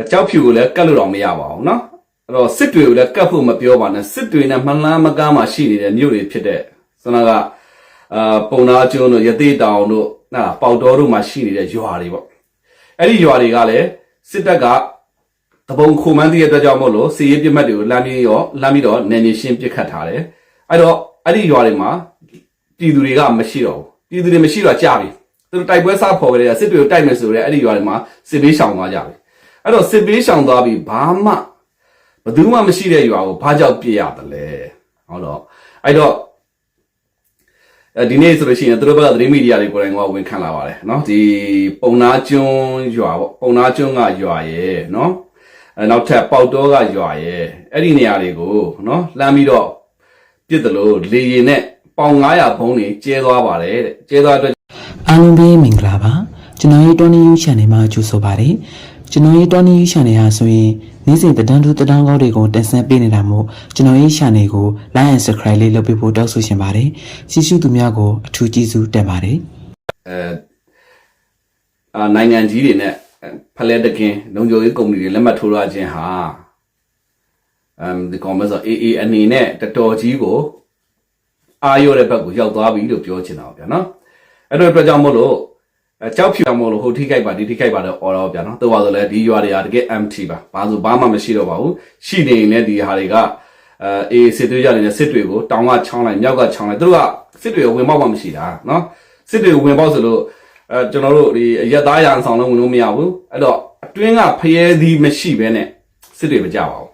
ကြောက်ဖြူကိုလည်းကတ်လို့တော့မရပါဘူးနော်အဲ့တော့စစ်တွေကိုလည်းကတ်ဖို့မပြောပါနဲ့စစ်တွေနဲ့မှန်လားမကားမှရှိနေတဲ့မြို့တွေဖြစ်တဲ့ဆိုတော့ကပုံနာကျွန်းတို့ရသေးတောင်တို့ပေါတော်တို့မှာရှိနေတဲ့ရွာတွေပေါ့အဲ့ဒီရွာတွေကလည်းစစ်တပ်ကတပုံခုမှန်းတဲ့အတွက်ကြောင့်မို့လို့စီရေးပြစ်မှတ်တွေကိုလမ်းပြီးတော့နယ်မြေရှင်းပစ်ခတ်ထားတယ်အဲ့တော့အဲ့ဒီရွာတွေမှာပြည်သူတွေကမရှိတော့ဘူးပြည်သူတွေမရှိတော့ကြပြီသူတို့တိုက်ပွဲစဖော်ကြတဲ့စစ်တွေကိုတိုက်မယ်ဆိုရဲအဲ့ဒီရွာတွေမှာစစ်ပေးရှောင်သွားကြပြီအဲ့တော့စစ်ပေးရှောင်သွားပြီးဘာမှဘယ်သူမှမရှိတဲ့ရွာကိုဘာကြောက်ပြစ်ရတယ်လဲဟုတ်တော့အဲ့တော့ဒီနေ့ဆိုလို့ရှိရင်သူတို့ဘက်ကသတင်းမီဒီယာတွေကိုယ်တိုင်ကဝန်ခံလာပါတယ်เนาะဒီပုံနာကျွန်းရွာပေါ့ပုံနာကျွန်းကရွာရဲ့เนาะနောက်ထပ်ပေါက်တော်ကရွာရဲ့အဲ့ဒီနေရာတွေကိုเนาะလှမ်းပြီးတော့ပြစ်တယ်လို့လေရင်နဲ့ပေါင်900ဘုံတွေကျဲသွားပါတယ်တဲ့ကျဲသွားအတွက်အားလုံးပဲမင်္ဂလာပါကျွန်တော်ရဲ့တော်နေယူ channel မှာကြိုဆိုပါတယ်ကျွန်တော်ရဲ့တော်နေယူ channel ဟာဆိုရင်နေ့စဉ်တဒန်းတူတဒန်းကောင်းတွေကိုတင်ဆက်ပေးနေတာမို့ကျွန်တော်ရဲ့ channel ကို like and subscribe လေးလုပ်ပေးဖို့တောင်းဆိုရှင်ပါတယ်ရှိရှိသူများကိုအထူးကျေးဇူးတင်ပါတယ်နိုင်ငံကြီးတွေနဲ့ဖလဲတကင်းလုံခြုံရေးကုမ္ပဏီတွေလက်မှတ်ထိုးရခြင်းဟာဒီကောင်မဆို AA အနေနဲ့တော်တော်ကြီးကိုအာရုံတဲ့ဘက်ကိုရောက်သွားပြီလို့ပြောချင်တာဗျာနော်အဲ့တော့အတွက်ကြောင့်မို့လို့ကြောက်ဖြူမို့လို့ဟိုထိခိုက်ပါဒီထိခိုက်ပါတော့အော်တော့ဗျာနော်တော့ပါဆိုလဲဒီရွာတွေကတကယ် empty ပါဘာလို့ဘာမှမရှိတော့ပါဘူးရှိနေရင်လည်းဒီဟာတွေကအေးစစ်သွေးကြနေတဲ့စစ်တွေကိုတောင်ကချောင်းလိုက်မြောက်ကချောင်းလိုက်သူတို့ကစစ်တွေကိုဝင်ပေါက်မှမရှိတာနော်စစ်တွေကိုဝင်ပေါက်ဆိုလို့ကျွန်တော်တို့ဒီရက်သားရန်ဆောင်လုံးဝင်လို့မရဘူးအဲ့တော့အတွင်းကဖျဲသီးမရှိဘဲနဲ့စစ်တွေမကြပါဘူး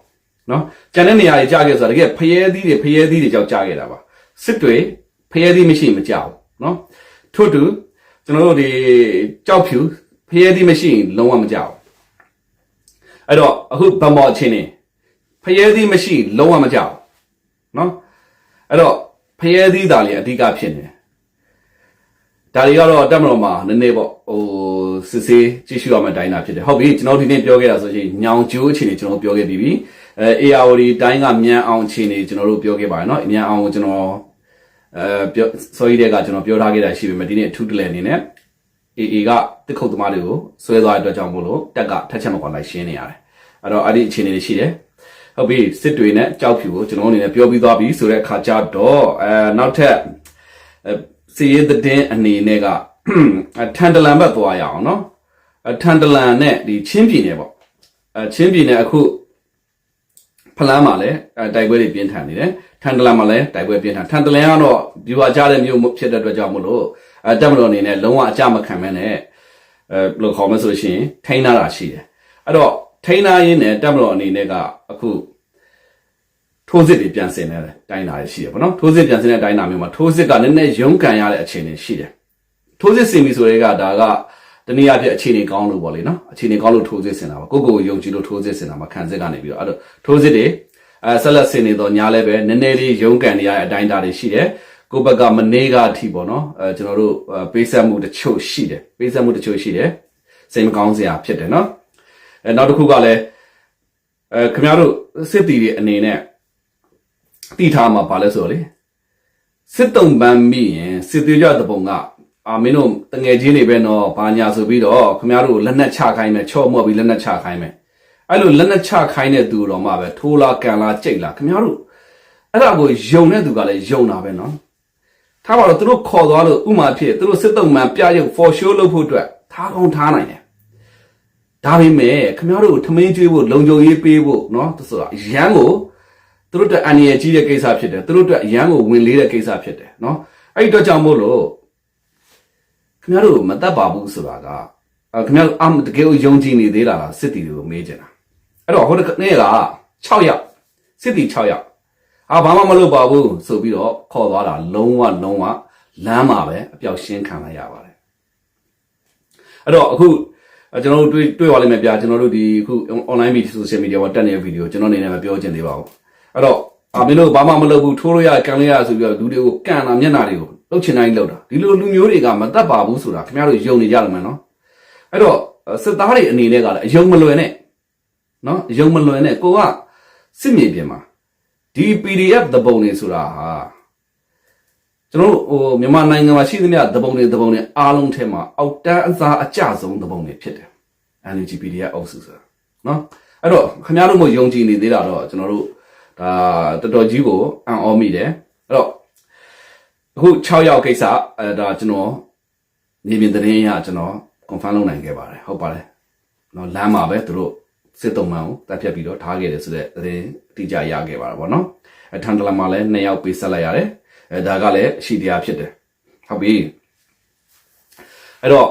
နော်ကျန်တဲ့နေရာတွေကြခဲ့ဆိုတာတကယ်ဖျဲသီးတွေကြောက်ကြခဲ့တာပါစစ်တွေဖျဲသီးမရှိမကြဘူးနော်ထို့တူကျွန်တော်တို့ဒီကြောက်ဖြူဖျဲသီးမရှိရင်လုံးဝမကြဘူးအဲ့တော့အခုဗမော်ချင်းနေဖျဲသီးမရှိလုံးဝမကြဘူးနော်အဲ့တော့ဖျဲသီးသားလေးအဓိကဖြစ်နေဒါတွေကတော့တက်မတော်မှာနည်းနည်းပေါ့ဟိုစစ်စေးကြည့်ရှုရမယ့်တိုင်းတာဖြစ်တယ်ဟုတ်ပြီကျွန်တော်ဒီနေ့ပြောခဲ့တာဆိုရင်ညောင်ကျိုးအခြေအနေကျွန်တော်ပြောခဲ့ပြီးပြီARD တိုင်းကမြန်အောင်အခြေအနေကျွန်တော်တို့ပြောခဲ့ပါတယ်เนาะမြန်အောင်ကိုကျွန်တော်ပြောဆိုရတဲ့ကကျွန်တော်ပြောထားခဲ့တာရှိပေမဲ့ဒီနေ့အထူးတလဲအနေနဲ့ AA ကတစ်ခုတ်သမားတွေကိုဆွဲသွားတဲ့အတွက်ကြောင့်မို့လို့တက်ကထက်ချက်မကွာလိုက်ရှင်းနေရတယ်အဲ့တော့အဲ့ဒီအခြေအနေတွေရှိတယ်ဟုတ်ပြီစစ်တွေနဲ့ကြောက်ဖြူကိုကျွန်တော်အနေနဲ့ပြောပြီးသွားပြီဆိုတဲ့အခါကျတော့နောက်ထပ်စီရတဲ့အနေနဲ့ကထန်တလန်ဘက်သွားရအောင်เนาะထန်တလန်နဲ့ဒီချင်းပြည်နယ်ပေါ့ချင်းပြည်နယ်အခုဖလန်းမှာလည်းတိုက်ပွဲတွေပြင်းထန်နေတယ်ထန်တလန်မှာလည်းတိုက်ပွဲပြင်းထန်ထန်တလန်ကတော့ဒီဟာကြားတဲ့မြို့ဖြစ်တဲ့အတွက်ကြောင့်မို့လို့တက်မတော်အနေနဲ့လုံးဝအကြမခံမဲနဲ့ဘယ်လိုခေါ်မလဲဆိုလို့ရှိရင်ထိန်းနာတာရှိတယ်အဲ့တော့ထိန်းနာရင်းနဲ့တက်မတော်အနေနဲ့ကအခုထိုးစစ်တွေပြန်ဆင်နေတဲ့တိုင်းနာတွေရှိတယ်ပေါ့နော်ထိုးစစ်ပြန်ဆင်တဲ့တိုင်းနာမျိုးမှာထိုးစစ်ကနည်းနည်းရုန်းကန်ရတဲ့အခြေအနေရှိတယ်ထိုးစစ်ဆင်ပြီဆိုတဲ့ကဒါကတနည်းအားဖြင့်အခြေအနေကောင်းလို့ပေါ့လေနော်အခြေအနေကောင်းလို့ထိုးစစ်ဆင်တာပါကိုယုံကြည်လို့ထိုးစစ်ဆင်တာမှာခံစစ်ကနေပြီးတော့အဲ့တော့ထိုးစစ်တွေဆက်လက်ဆင်နေတော့ညာလည်းပဲနည်းနည်းလေးရုန်းကန်နေရတဲ့အတိုင်းတာတွေရှိတယ်ကိုဘက်ကမနေကအထိပေါ့နော်ကျွန်တော်တို့ပေးဆက်မှုတချို့ရှိတယ်စိတ်မကောင်းစရာဖြစ်တယ်နော်နောက်တစ်ခုကလည်းခင်ဗျားတို့စစ်တီတွေအနေနဲ့တိထားမှာပါလဲဆိုတော့လေစစ်တုံပန်းမိရင်စစ်သွေးကြတဲ့ပုံကမင်းတို့တငယ်ချင်းတွေပဲနော်ဘာညာဆိုပြီးတော့ခင်ဗျားတို့လက်နက်ချခိုင်းမယ်ချော့မော့ပြီးလက်နက်ချခိုင်းမယ်အဲ့လိုလက်နက်ချခိုင်းတဲ့သူတော်မှပဲထိုးလားကန်လားကြိတ်လားခင်ဗျားတို့အဲ့ဒါကိုယုံတဲ့သူကလည်းယုံတာပဲနော်ထားပါတော့သူတို့ခေါ်သွားလို့ဥမာဖြစ်သူတို့စစ်တုံပန်းပြရုပ် for show လုပ်ဖို့အတွက်ထားကောင်းထားနိုင်တယ်ဒါပေမဲ့ခင်ဗျားတို့ထမင်းကျွေးဖို့လုံခြုံရေးပေးဖို့နော်ဆိုတာရန်ကိုသူတို့အတွက်အန္တရာယ်ကြီးတဲ့ကိစ္စဖြစ်တယ်သူတို့အတွက်အရန်ကိုဝင်လေးတဲ့ကိစ္စဖြစ်တယ်နော်အဲ့ဒီတော့ကြောင့်မို့လို့ခင်ဗျားတို့မတတ်ပါဘူးဆိုတာကခင်ဗျားတို့တကယ်ယုံကြည်နေသေးလားစစ်တီတွေကိုမေးကြတာအဲ့တော့ဟိုနေ့က6ယောက်စစ်တီ6ယောက်ဘာမှမလုပ်ပါဘူးဆိုပြီးတော့ခေါ်သွားတာလုံးဝလမ်းမှာပဲအပြောက်ရှင်းခံလိုက်ရပါတယ်အဲ့တော့အခုကျွန်တော်တို့တွေ့ပါလိမ့်မယ်ဗျာကျွန်တော်တို့ဒီအခု online media social media ပေါ်တက်နေတဲ့ဗီဒီယိုကျွန်တော်အနေနဲ့မပြောချင်သေးပါဘူးအဲ့တော့မင်းတို့ဘာမှမလုပ်ဘူးထိုးလို့ရကန်လို့ရဆိုပြီးတော့လူတွေကိုကန်တာမျက်နှာတွေကိုလှုပ်ချင်တိုင်းလှုပ်တာဒီလိုလူမျိုးတွေကမတတ်ပါဘူးဆိုတာခင်ဗျားတို့ယုံနေကြတယ်မနော်အဲ့တော့စစ်သားတွေအနေနဲ့ကလည်းအယုံမလွယ်နဲ့နော်အယုံမလွယ်နဲ့ကိုကစစ်မြေပြင်မှာဒီ PDF သဘုံတွေဆိုတာဟာကျွန်တော်တို့မြန်မာနိုင်ငံမှာရှိသမျှသဘုံတွေအားလုံးထဲမှာအောက်တန်းအစားအကျဆုံးသဘုံတွေဖြစ်တယ် NUG PDF အုပ်စုဆိုတာ နော်အဲ့တော့ခင်ဗျားတို့မို့ယုံကြည်နေသေးတာတော့ကျွန်တော်တို့ဒါတော်တော်ကြီးကိုအံ့ဩမိတယ်အဲ့တော့အခု6ယောက်ကိစ္စဒါကျွန်တော်မြေပြင်သတင်းရကျွန်တော် confirm လုပ်နိုင်ခဲ့ပါတယ်ဟုတ်ပါတယ်နော်လမ်းမှာပဲသူတို့စစ်တုံးမှန်ကိုတက်ဖြတ်ပြီးတော့ထားခဲ့တယ်ဆိုတဲ့သတင်းအတိအကျရခဲ့ပါတော့ဗောနော်ထန်တလန်မှာလည်း2ယောက်ပေးဆက်လိုက်ရတယ်ဒါကလည်းအရှိတရားဖြစ်တယ်ဟုတ်ပြီအဲ့တော့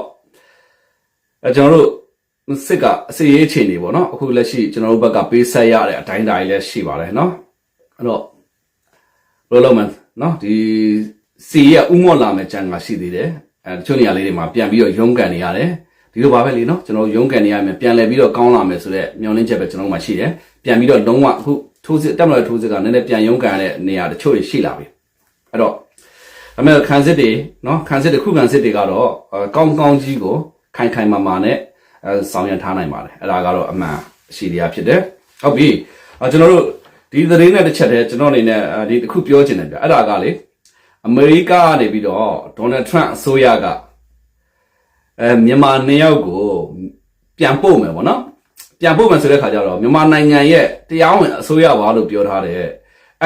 ကျွန်တော်တို့စစ်ကအစီရေးချင်နေပေါ့နော်အခုလက်ရှိကျွန်တော်တို့ဘက်ကပေးဆက်ရတဲ့အတိုင်းအတာကြီးလည်းရှိပါတယ်နော်အဲ့တော့လောလောမန်နော်ဒီစီရဥမော့လာမဲ့ကြံကရှိသေးတယ်တချို့နေရာလေးတွေမှာပြန်ပြီးတော့ရုန်းကန်နေရတယ်ဒီလိုပါပဲလေနော်ကျွန်တော်ရုန်းကန်နေရမယ်ပြန်လဲပြီးတော့ကောင်းလာမယ်ဆိုတော့မျောလင်းချက်ပဲကျွန်တော်မှရှိတယ်ပြန်ပြီးတော့လုံးဝအခုထိုးစစ်တက်မလို့ထိုးစစ်ကနည်းနည်းပြန်ရုန်းကန်တဲ့နေရာတချို့တွေရှိလာပြီအဲ့တော့ဒါပေမဲ့ခံစစ်တွေနော်ခံစစ်တစ်ခုခံစစ်တွေကတော့ကောင်းကောင်းကြီးကိုခိုင်ခိုင်မာမာနဲ့ဆောင်ရွက်ထားနိုင်ပါတယ်အဲ့ဒါကတော့အမှန်ရှိတရားဖြစ်တယ်ဟုတ်ပြီကျွန်တော်တို့ဒီသတင်းနဲ့တစ်ချက်တည်းကျွန်တော်အနေနဲ့ဒီတစ်ခုပြောချင်တယ်ဗျအဲ့ဒါကလေအမေရိကကနေပြီးတော့ဒေါ်နယ်ထရန့်အစိုးရကမြန်မာ2ယောက်ကိုပြန်ပို့မယ်ပေါ့နော်ပြန်ပို့မယ်ဆိုတဲ့ခါကျတော့မြန်မာနိုင်ငံရဲ့တရားဝင်အစိုးရပါလို့ပြောထားတဲ့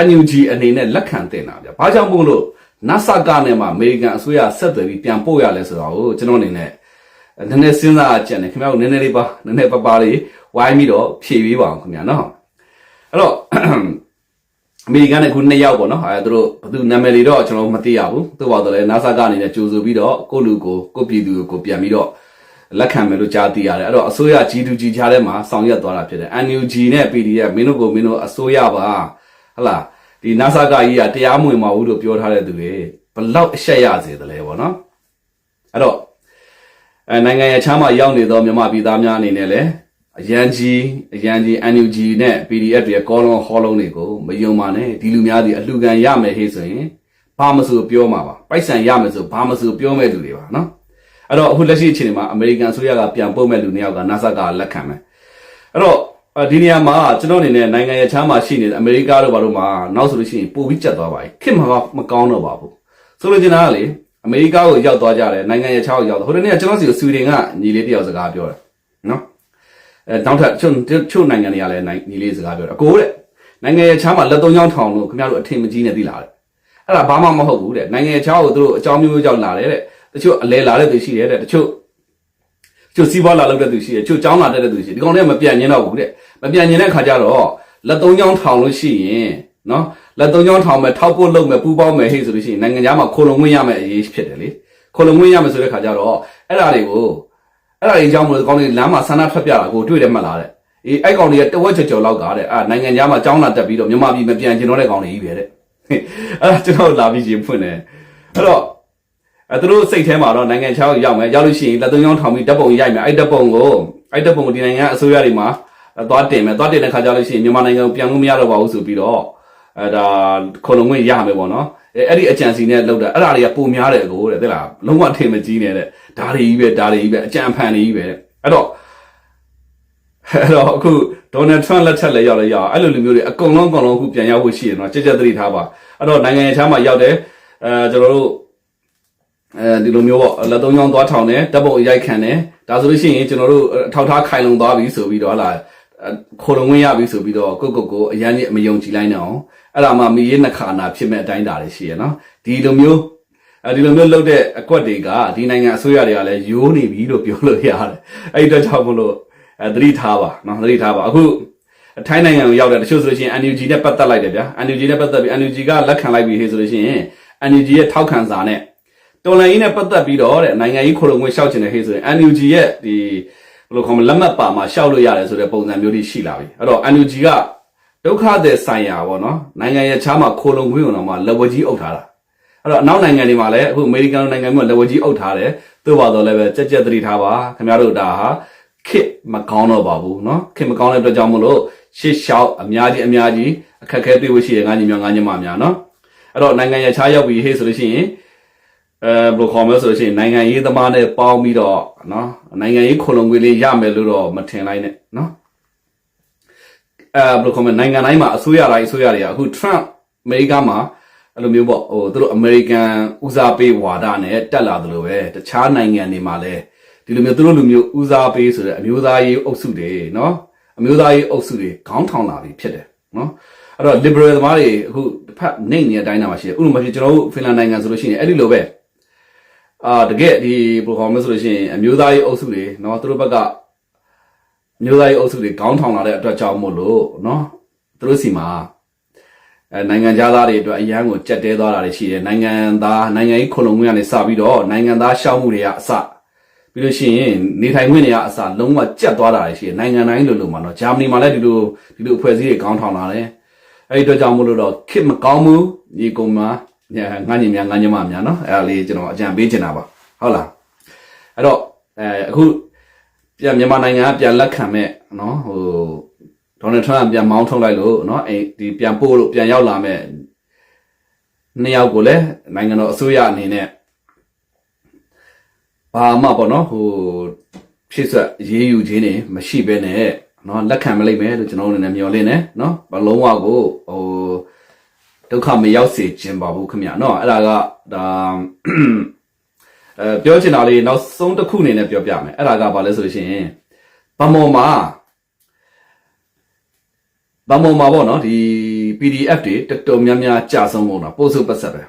NUG အနေနဲ့လက်ခံတင်တာဗျဘာကြောင့်မို့လို့ NASA ကနေမှအမေရိကန်အစိုးရဆက်သွယ်ပြီးပြန်ပို့ရလဲဆိုတော့ကျွန်တော်အနေနဲ့နည်းနည်းစဉ်းစားကြည့်နေခင်ဗျားတို့နည်းနည်းလေးပါနည်းနည်းပါလေးဝိုင်းပြီးတော့ဖြည့်ပေးပါအောင်ခင်ဗျာနော်အဲ့တော့အမေရိကန်နဲ့ခု2ယောက်ပေါ့နော်သူတို့ဘယ်သူနာမည်တွေတော့ကျွန်တော်မသိရဘူးသူ့ဘာတော့လဲ NASA ကနေလည်းကြိုဆိုပြီးတော့ကိုလူကိုပြည်သူကိုပြန်ပြီးတော့လက်ခံမယ်လို့ကြားသိရတယ်အဲ့တော့အစိုးရ G2G ချားထဲမှာဆောင်ရွက်သွားတာဖြစ်တယ် NUG နဲ့ PDF မင်းတို့အစိုးရပါဟလာဒီ NASA ကကြီးကတရားမဝင်ပါဘူးလို့ပြောထားတဲ့သူတွေဘလောက်အရှက်ရစေတယ်လဲပေါ့နော်အဲ့တော့နိုင်ငံရဲ့ချမ်းမှာရောက်နေသောမြန်မာပြည်သားများအနေနဲ့လည်းအရန်ကြီး NUG နဲ့ PDF တွေကောလုံးဟောလုံးတွေကိုမယုံပါနဲ့ဒီလူများဒီအလှခံရမယ်ဟေ့ဆိုရင်ဘာမဆိုပြောမှာပါပိုက်ဆံရမယ်ဆိုဘာမဆိုပြောမဲ့သူတွေပါနော်အဲ့တော့အခုလက်ရှိအခြေအနေမှာအမေရိကန်အစိုးရကပြန်ပို့မဲ့လူ2ယောက်က NASA ကလက်ခံမယ်အဲ့တော့ဒီနေရာမှာကျွန်တော်အနေနဲ့နိုင်ငံရဲ့ချမ်းမှာရှိနေတဲ့အမေရိကတို့ဘာလို့မှနောက်ဆိုလို့ရှိရင်ပို့ပြီးကြက်သွားပါပြီခင်မကောင်းတော့ပါဘူးဆိုလိုချင်တာကလေအမေရိကကိုရောက်သွားကြတယ်နိုင်ငံရဲ့ချောက်ရောက်ဟိုတနေ့ကကျွန်တော်စီကိုဆွီဒင်ကညီလေးတယောက်စကားပြောတယ်နော်တောင်းထချို့နိုင်ငံတွေကလည်းညီလေးစကားပြောတယ်အကိုတဲ့နိုင်ငံရဲ့ချားမှာလက်သုံးချောင်းထောင်လို့ခင်ဗျားတို့အထင်မကြီးနဲ့သိလာတယ်အဲ့ဒါဘာမှမဟုတ်ဘူးတဲ့နိုင်ငံရဲ့ချားကိုသူတို့အကြောင်းမျိုးကြောင့်လာတယ်တဲ့တချို့အလဲလာတဲ့သူရှိတယ်တဲ့တချို့စီးပွားလာလုပ်တဲ့သူရှိတယ်တချို့ကျောင်းလာတဲ့သူရှိတယ်ဒီကောင်တွေကမပြန်ញင်းတော့ဘူးတဲ့မပြန်ញင်းတဲ့ခါကျတော့လက်သုံးချောင်းထောင်လို့ရှိရင်နော်လက်သုံးချောင်းထောင်မယ်ထောက်ပို့လုပ်မယ်ပူပေါင်းမယ်ဟဲ့ဆိုလို့ရှိရင်နိုင်ငံခြားမှာခိုလုံဝင်ရမယ်အရေးဖြစ်တယ်လေခိုလုံဝင်ရမယ်ဆိုတဲ့ခါကျတော့အဲ့ဒါတွေကြောင့်မလို့ကောင်းလေးလမ်းမှာဆန္ဒထွက်ပြတာကိုတွေ့တယ်မှတ်လားတဲ့အေးအဲ့ကောင်တွေကတဝက်ကျော်လောက်ကတဲ့နိုင်ငံခြားမှာကျောင်းလာတက်ပြီးတော့မြန်မာပြည်မပြန်ကျင်တော့တဲ့ကောင်တွေကြီးပဲတဲ့အဲ့ဒါကျွန်တော်လာပြီးရင်ဖွင့်တယ်အဲ့တော့သူတို့စိတ်ထဲမှာတော့နိုင်ငံခြားကိုရောက်မယ်ရောက်လို့ရှိရင်လက်သုံးချောင်းထောင်ပြီးဓာတ်ပုံရိုက်မယ်အဲ့ဓာတ်ပုံကိုဒီနိုင်ငံအစိုးရတွေမှာသွားတင်မယ်သွားတင်တဲ့ခါကျလို့ရှိရင်မြန်မာနိုင်ငံကိုပြန်လို့မရတော့ပါဘူးဆိုပြီးတော့ဒါခေါ်လုံဝင်ရမယ်ပေါ့နော်အဲ့ဒီအကြံစီနဲ့လောက်တာအဲ့ဒါတွေကပုံများတယ်ကိုတဲ့သိလားလုံးဝထင်မကြီးနေတဲ့ဓာတ်တွေကြီးပဲအကြံဖန်တွေကြီးပဲတဲ့အဲ့တော့အခုဒေါ်နယ်ထရန့်လက်ထက်လည်းရောက်အဲ့လိုလူမျိုးတွေအကုန်လုံးအခုပြန်ရောက်ဖို့ရှိတယ်နော်ကြက်သတိထားပါအဲ့တော့နိုင်ငံခြားမှာရောက်တယ်ကျွန်တော်တို့ဒီလိုမျိုးပေါ့လက်သုံးချောင်းသွားထောင်တယ်ဓာတ်ပုံရိုက်ခံတယ်ဒါဆိုလို့ရှိရင်ကျွန်တော်တို့ထောက်ထားခိုင်လုံသွားပြီဆိုပြီးတော့လာခိုလုံဝင်ရပြီဆိုပြီးတော့ကိုအရန်ကြီးမယုံကြည်လိုက်နေအောင်အဲ့ဒါမှမီးရနှခါနာဖြစ်မဲ့အတိုင်းတာတွေရှိရနော်ဒီလိုမျိုးလုပ်တဲ့အကွက်တွေကဒီနိုင်ငံအစိုးရတွေကလည်းယိုးနေပြီလို့ပြောလို့ရတယ်အဲ့ဒီတော့ကြောင့်မလို့သတိထားပါနော်သတိထားပါအခုထိုင်းနိုင်ငံကိုရောက်တဲ့တချို့ဆိုလို့ရှိရင် NUG နဲ့ပတ်သက်လိုက်တယ်ဗျာ NUG နဲ့ပတ်သက်ပြီး NUG ကလက်ခံလိုက်ပြီဆိုလို့ရှိရင် NUG ရဲ့ထောက်ခံစာနဲ့တော်လိုင်းကြီးနဲ့ပတ်သက်ပြီးတော့တဲ့နိုင်ငံကြီးခိုလုံဝင်ရှောက်ချင်တဲ့ဟေးဆိုရင် NUG ရဲ့ဒီဘယ်လိုခေါ်မလဲလက်မှတ်ပါမှာရှောက်လို့ရတယ်ဆိုတဲ့ပုံစံမျိုးတွေရှိလာပြီအဲ့တော့ NUG ကဒုက္ခသည်ဆိုင်ရာပေါ့နော်နိုင်ငံရဲ့ချားမှာခိုလုံခွင့်ကိုတော့မှလက်ဝကြီးအုပ်ထားတာအဲ့တော့အနောက်နိုင်ငံတွေမှာလည်းအခုအမေရိကန်နိုင်ငံမျိုးလက်ဝကြီးအုပ်ထားတယ်သို့ပါတော့လည်းပဲကြက်သတိထားပါခင်ဗျားတို့ဒါဟာခေမကောင်းတော့ပါဘူးနော်ခေမကောင်းတဲ့အတွက်ကြောင့်မလို့ရှေ့လျှောက်အများကြီးအခက်အခဲတွေ့ဖို့ရှိတယ်ငါညီမများနော်အဲ့တော့နိုင်ငံရဲ့ချားရောက်ပြီးဟေးဆိုလို့ရှိရင်ဘယ်လိုခေါ်မလဲဆိုလို့ရှိရင်နိုင်ငံရေးသမားနဲ့ပေါင်းပြီးတော့နော်နိုင်ငံရေးခိုလုံခွင့်လေးရမယ်လို့တော့မထင်လိုက်နဲ့နော်ဘယ်လိုခေါ်မလဲနိုင်ငံတိုင်းမှာအစိုးရတွေကအခု Trump အမေရိကန်မှာအဲ့လိုမျိုးပေါ့သူတို့အမေရိကန်ဦးစားပေးဝါဒနဲ့တက်လာသလိုပဲတခြားနိုင်ငံတွေမှာလည်းဒီလိုမျိုးသူတို့လူမျိုးဦးစားပေးဆိုတဲ့အမျိုးသားရေးအုပ်စုတွေနော် အမျိုးသားရေးအုပ်စုတွေခေါင်းထောင်လာပြီဖြစ်တယ်နော်အဲ့တော့ liberal သမားတွေအခုတစ်ဖက်နေနေတဲ့အတိုင်းမှာရှိတယ်ဥပမာဖြစ်ကျွန်တော်တို့ဖင်လန်နိုင်ငံဆိုလို့ရှိရင်အဲ့ဒီလိုပဲတကယ်ဒီ program ဆိုလို့ရှိရင်အမျိုးသားရေးအုပ်စုတွေနော်သူတို့ဘက်ကအမျိုးသားရေးအုပ်စုတွေခေါင်းထောင်လာတဲ့အတွက်ကြောင့်မို့လို့နော်သူတို့စီမှာနိုင်ငံသားတွေအတွက်အရန်ကိုကြက်တဲသွားတာတွေရှိတယ်နိုင်ငံရေးခုံလုံခွင့်ကနေစပြီးတော့နိုင်ငံသားရှောက်မှုတွေကအစပြီးလို့ရှိရင်နေထိုင်ခွင့်တွေကအစလုံးဝကြက်သွားတာတွေရှိတယ်နိုင်ငံတိုင်းလိုမှာနော်ဂျာမနီမှာလည်းဒီလိုအဖွဲ့အစည်းတွေခေါင်းထောင်လာတယ်အဲ့ဒီအတွက်ကြောင့်မို့လို့တော့ခစ်မကောင်းဘူးညီကောင်မငါညီမများနော်အဲ့ဒါလေးကျွန်တော်အကြံပေးချင်တာပါဟုတ်လားအဲ့တော့အခုပြန်မြန်မာနိုင်ငံကပြန်လက်ခံမဲ့နော်ဒေါ်နယ်ထရန့်ပြန်မောင်းထုတ်လိုက်လို့နော်ဒီပြန်ပို့လို့ပြန်ရောက်လာမဲ့နှစ်ယောက်ကိုလည်းနိုင်ငံတော်အစိုးရအနေနဲ့ဘာမှပေါ့နော်ဖြစ်ဆက်ရေးယူခြင်းနေမရှိဘဲနဲ့နော်လက်ခံမလိုက်မယ်လို့ကျွန်တော်အနေနဲ့မျှော်လင့်နေနော်ဘလုံးဝကိုဒုက္ခမရောက်စေခြင်းပါဘူးခင်ဗျာနော်အဲ့ဒါကဒါပြောချင်တာလေးနောက်ဆုံးတစ်ခုအနေနဲ့ပြောပြမယ်အဲ့ဒါကဘာလဲဆိုလို့ရှိရင်ဗမော်မှာပေါ့နော်ဒီ PDF တွေတော်တော်များများကြာဆုံးကုန်တာပို့စုပတ်ဆက်ပဲ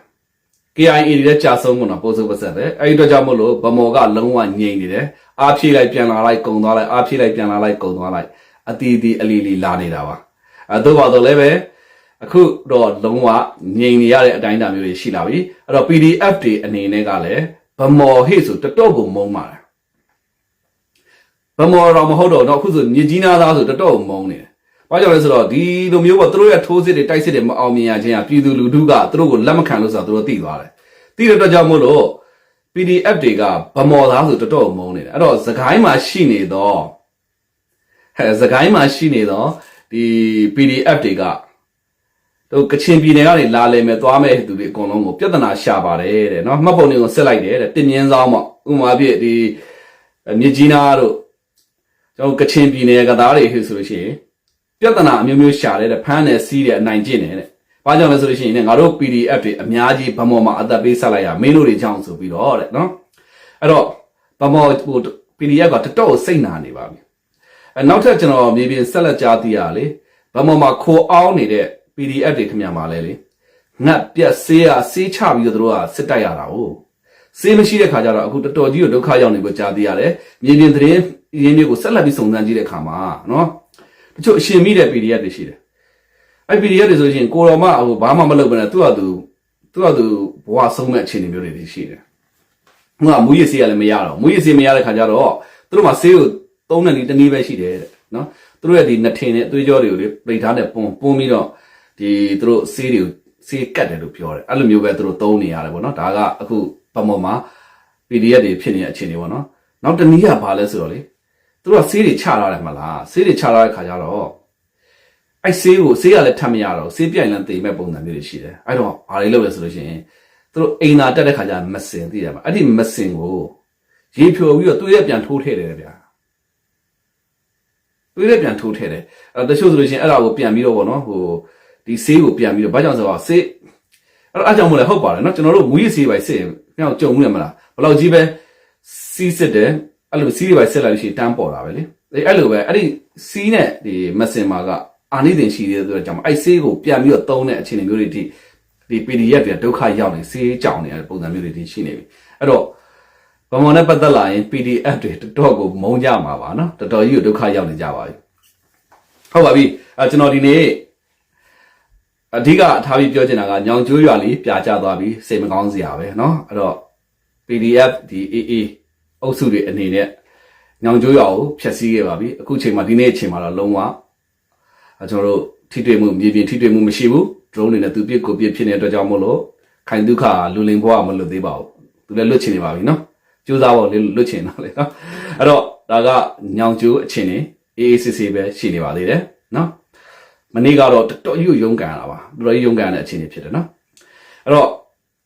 KIA တွေလည်းကြာဆုံးကုန်တာပို့စုပတ်ဆက်ပဲအဲ့ဒီတော့ကြောင့်မို့လို့ဗမော်ကလုံးဝငြိမ်နေတယ်အားဖြည့်လိုက်ပြန်လာလိုက်ကုံသွားလိုက်အားဖြည့်လိုက်ပြန်လာလိုက်ကုံသွားလိုက်အတီးတီးအလီလီလာနေတာပါသို့ပါတော့လည်းပဲအခုတော့လုံးဝငြိမ်နေရတဲ့အတိုင်းအတာမျိုးတွေရှိလာပြီအဲ့တော့ PDF တွေအနေနဲ့ကလည်းဗမော်ဟိဆိုတော်တော်ကိုမုန်းပါတယ်ဗမော်တော့မဟုတ်တော့အခုဆိုမြေကြီးနာသားဆိုတော်တော်ကိုမုန်းနေတယ်ဘာကြောင့်လဲဆိုတော့ဒီလိုမျိုးပေါ့သူတို့ရဲ့ထိုးစစ်တွေတိုက်စစ်တွေမအောင်မြင်ရခြင်းကပြည်သူလူထုကသူတို့ကိုလက်မခံလို့ဆိုတော့သူတို့သိသွားတယ်သိတဲ့အတွက်ကြောင့်မို့လို့ PDF တွေကဗမော်သားဆိုတော်တော်ကိုမုန်းနေတယ်အဲ့တော့စကိုင်းမှာရှိနေတော့ဒီ PDF တွေကတို့ကချင်ပြည်နယ်ကနေလာလဲမယ်သွားမယ်သူတွေအကုန်လုံးကိုပြဿနာရှာပါတယ်တဲ့နော်မှတ်ပုံတွေကိုဆက်လိုက်တယ်တဲ့တင်မြင်းဆောင်ပေါ့ဥပမာပြည့်ဒီမြစ်ကြီးနားတို့ကျွန်တော်ကချင်ပြည်နယ်ကသားတွေဆိုလို့ရှိရင်ပြဿနာအမျိုးမျိုးရှာတဲ့ဖမ်းတယ်စီးတယ်အနိုင်ကျင့်တယ်တဲ့ဘာကြောင့်လဲဆိုလို့ရှိရင်ငါတို့ PDF တွေအများကြီးဗမော်မှာအသက်ပေးဆက်လိုက်ရမင်းတို့တွေကြောင်းဆိုပြီးတော့တဲ့နော်အဲ့တော့ဗမော်PDF ကတော်တော်စိတ်နာနေပါပြီနောက်ထပ်ကျွန်တော်မြေပြင်ဆက်လက်ကြားသိရလေဗမော်မှာခိုးအောင်နေတဲ့ PDF တွေခင်ဗျာမှာလဲလေငတ်ပြက်ဆေးချပြီးတော့တို့ကစစ်တိုက်ရတာ哦ဆေးမရှိတဲ့ခါကျတော့အခုတော်တော်ကြီးကိုဒုက္ခရောက်နေကိုကြားသိရတယ်မြေပြင်သတင်းရင်းတွေကိုဆက်လက်ပြီးစုံစမ်းကြည့်တဲ့ခါမှာနော်တချို့အရှင်မိတဲ့ PDF တွေရှိတယ်အဲ့ PDF တွေဆိုရင်ကိုတော်မဘာမှမလုပ်ဘဲနဲ့သူ့ဟာသူဘဝဆုံးမဲ့အခြေအနေမျိုးတွေရှိတယ်ဟိုကမူရစီကလည်းမရတော့မူရစီမရတဲ့ခါကျတော့သူတို့မှာဆေးကိုသုံးတဲ့နည်းတစ်နည်းပဲရှိတယ်တဲ့နော်သူတို့ရဲ့ဒီနှစ်ထင်နဲ့အသွေးကြောတွေကိုလေပိတ်ထားတဲ့ပုံပြီးတော့ဒီသူတို့ဆေးကတ်တယ်လို့ပြောတယ်အဲ့လိုမျိုးပဲသူတို့သုံးနေရတယ်ပေါ့နော်ဒါကအခုဗမော်မှာ PDF တွေဖြစ်နေတဲ့အခြေအနေပေါ့နော်နောက်တနည်းကဘာလဲဆိုတော့လေသူတို့ကဆေးတွေချထားတယ်မလားဆေးတွေချထားတဲ့ခါကျတော့အဲ့ဆေးကလည်းထပ်မရတော့ဆေးပြိုင်လန်းတိမ်မဲ့ပုံစံမျိုးတွေရှိတယ်အဲ့တော့ဘာတွေလုပ်လဲဆိုလို့ရှိရင်သူတို့အိမ်သာတက်တဲ့ခါကျမစင်သိရမှာအဲ့ဒီမစင်ကိုရေဖြိုပြီးတော့သူ့ရဲ့ပြန်ထိုးထည့်တယ်ဗျာသူ့ရဲ့ပြန်ထိုးထည့်တယ်တချို့ဆိုလို့ရှိရင်အဲ့ဒါကိုပြန်ပြီးတော့ဗောနော်ဒီဆေးကိုပြန်ပြီးတော့ဘာကြောင့်ဆိုတော့ဆေးအဲ့ကြောင့်မို့လဲဟုတ်ပါတယ်နော်ကျွန်တော်တို့မူရဆေးပိုင်စစ်ရင်ကြောက်ကြုံမှုရမလားဘယ်လောက်ကြီးပဲစီးစစ်တယ်အဲ့လိုစီးတွေပိုင်စစ်လိုက်လို့ရှိရင်တန်းပေါ်တာပဲလေအဲ့လိုပဲအဲ့ဒီစီးနဲ့ဒီမစင်မာကအာနိသင်ရှိသေးတဲ့အတွက်ကြောင့်အဲ့ဆေးကိုပြန်ပြီးတော့သုံးတဲ့အခြေအနေမျိုးတွေဒီ PDF တွေဒုက္ခရောက်နေဆေးကြောင်နေတဲ့ပုံစံမျိုးတွေရှိနေပြီအဲ့တော့ဗမော်နဲ့ပတ်သက်လာရင် PDF တွေတော်တော်ကိုမုန်းကြမှာပါနော်တော်တော်ကြီးကိုဒုက္ခရောက်နေကြပါပြီဟုတ်ပါပြီကျွန်တော်ဒီနေ့အဓိကထားပြီးပြောချင်တာကညောင်ကျိုးရွာလေးပြာကျသွားပြီစိတ်မကောင်းစရာပဲเนาะအဲ့တော့ PDF ဒီ AA အုပ်စုတွေအနေနဲ့ညောင်ကျိုးရွာကိုဖျက်ဆီးခဲ့ပါပြီအခုချိန်မှာဒီနေ့အချိန်မှာတော့လုံးဝကျွန်တော်တို့ထိတွေ့မှုမြေပြင်ထိတွေ့မှုမရှိဘူး drone တွေနဲ့သူပြစ်ကိုပြစ်ဖြစ်နေတဲ့အတွက်ကြောင့်မို့လို့ခိုင်ဒုက္ခလူလင်ဘဝမလွတ်သေးပါဘူးသူလည်းလွတ်ချင်နေပါပြီเนาะကြိုးစားဖို့လွတ်ချင်တော့လေเนาะအဲ့တော့ဒါကညောင်ကျိုးအချင်းနေ AACC ပဲရှိနေပါသေးတယ်เนาะမနေ့ကတော့တော်တော်ကြီးရုန်းကန်ရတာပါတော်တော်ကြီးရုန်းကန်တဲ့အခြေအနေဖြစ်တယ်နော်အဲ့တော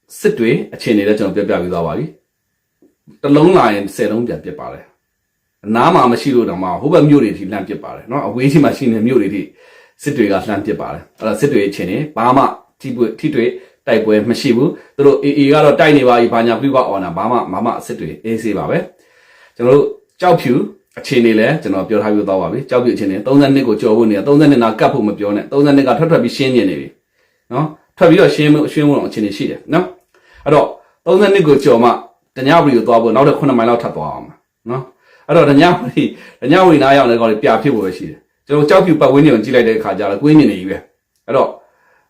့စစ်တွေအခြေအနေလည်းကျွန်တော်ပြပြပြီးသွားပါပြီတလုံးလာရင်10လုံးပြန်ပစ်ပါတယ်အနားမှာမရှိလို့တော့မှဟိုဘက်မြို့တွေထိလှမ်းပစ်ပါတယ်နော်အဝေးကြီးမှာရှိနေမြို့တွေထိစစ်တွေကလှမ်းပစ်ပါတယ်အဲ့တော့စစ်တွေအခြေအနေဘာမှထိတွေ့တိုက်ပွဲမရှိဘူးသူတို့ AA ကတော့တိုက်နေပါပြီဘာညာပြိပအော်နာဘာမှစစ်တွေအေးဆေးပါပဲကျွန်တော်တို့ကြောက်ဖြူ အခြေအနေလဲကျွန်တော်ပြောထားပြီးသွားပါပြီကြောက်ပြအခြေအနေ32ကိုကြော်ဖို့နေ32နာကတ်ဖို့မပြောနဲ့32ကထွက်ပြီးရှင်းနေပြီနော်ထွက်ပြီးတော့ရှင်းမှုတော့အခြေအနေရှိတယ်နော်အဲ့တော့32ကိုကြော်မှတညဝရီကိုသွားဖို့နောက်ထပ်9မိုင်လောက်ထပ်သွားအောင်နော်အဲ့တော့တညဝရီနားရောက်တဲ့ကောင်လေးပြဖြစ်ဖို့ပဲရှိတယ်ကျွန်တော်ကြောက်ပြပတ်ဝန်းကျင်ကိုကြည့်လိုက်တဲ့အခါကျတော့ကွင်းနေနေပြီပဲအဲ့တော့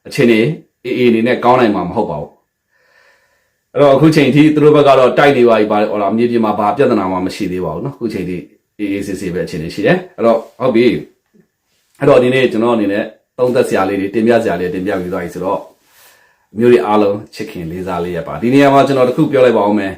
အခြေအနေအေးအနေနဲ့ကောင်းနိုင်မှာမဟုတ်ပါဘူးအဲ့တော့အခုချိန်ထိသူတို့ဘက်ကတော့တိုက်နေပါပြီဟောလားမြေပြင်မှာဘာပြဿနာမှမရှိသေးပါဘူးနော်အခုချိန်ထိအေးဆေးပဲအခြေအနေရှိတယ်အဲ့တော့ဟုတ်ပြီအဲ့တော့ဒီနေ့ကျွန်တော်အနေနဲ့သုံးသက်စရာလေးတွေတင်ပြစရာလေးတင်ပြပြီးသွားပြီဆိုတော့မျိုးတွေအားလုံးချစ်ခင်လေးစားလေးရပါဒီနေရာမှာကျွန်တော်တခုပြောလိုက်ပါဦးမယ်